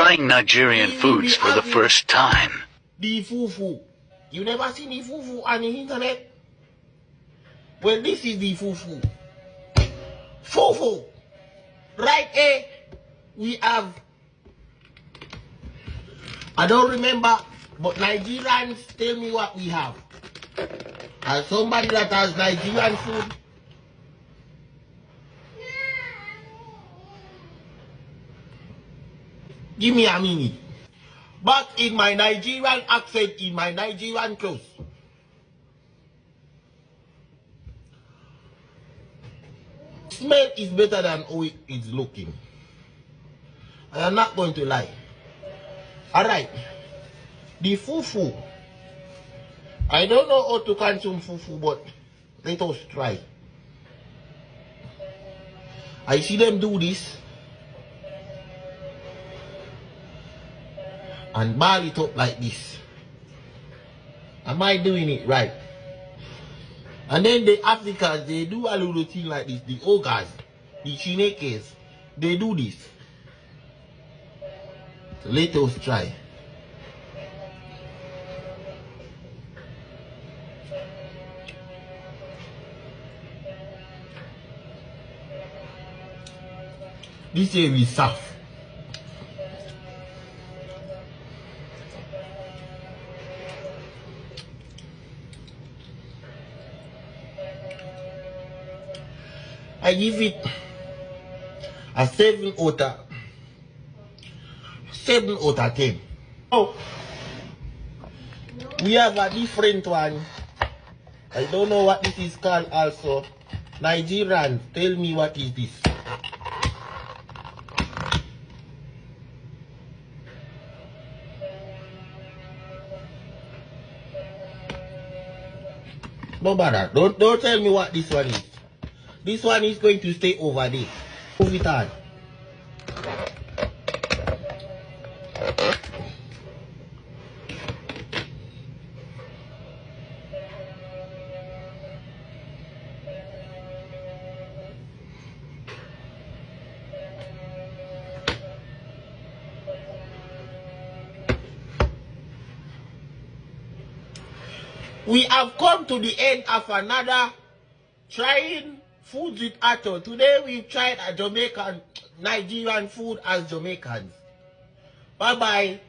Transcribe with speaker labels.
Speaker 1: trying Nigerian foods for the first time.
Speaker 2: The fufu. You never seen the fufu on the internet? Well, this is the fufu. Fufu. Right here, we have, I don't remember, but Nigerians tell me what we have. As somebody that has Nigerian food, give me a minute. But in my Nigerian accent, in my Nigerian clothes, smell is better than how it is looking. I am not going to lie. Alright. The fufu. I don't know how to consume fufu, but let us try. I see them do this and ball it up like this. Am I doing it right? And then the Africans, they do a little thing like this. The ogres, the Chinekes, they do this. So let us try. This here is soft. I give it a 7 out of 10. Oh, we have a different one. I don't know what this is called also. Nigerians, tell me what is this. No matter. Don't tell me what this one is. This one is going to stay over there. Move it on. We have come to the end of another trying food with HAUTO. Today we've tried a Jamaican, Nigerian food as Jamaicans. Bye bye.